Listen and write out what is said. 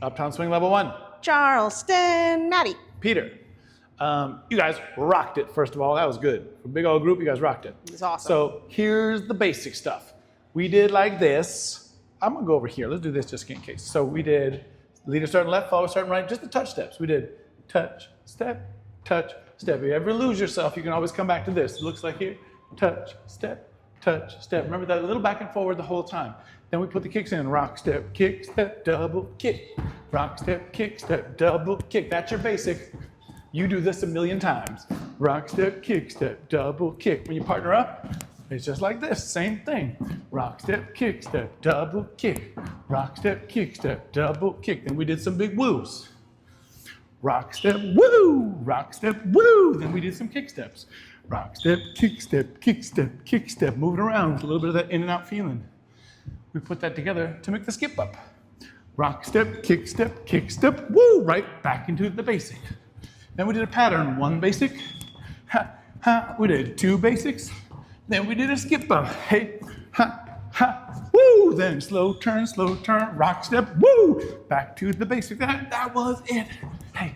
Uptown Swing level 1. Charleston, Maddie. Peter. You guys rocked it, first of all. That was good. For a big old group, you guys rocked it. It was awesome. So here's the basic stuff. We did like this. I'm going to go over here. Let's do this just in case. So we did leader starting left, follower starting right, just the touch steps. We did touch, step, touch, step. If you ever lose yourself, you can always come back to this. It looks like here. Touch, step, touch, step. Remember that little back and forward the whole time. Then we put the kicks in. Rock, step, kick, step, double, kick. Rock, step, kick, step, double, kick. That's your basic. You do this a million times. Rock, step, kick, step, double, kick. When you partner up, it's just like this, same thing. Rock, step, kick, step, double, kick. Rock, step, kick, step, double, kick. Then we did some big woos. Rock, step, woo, rock, step, woo. Then we did some kick steps. Rock, step, kick, step, kick, step, kick, step. Moving around with a little bit of that in and out feeling. We put that together to make the skip up. Rock, step, woo, right back into the basic. Then we did a pattern, 1 basic, ha, ha. We did 2 basics. Then we did a skip up, hey, ha, ha, woo. Then slow turn, rock, step, woo. Back to the basic, that was it. Hey,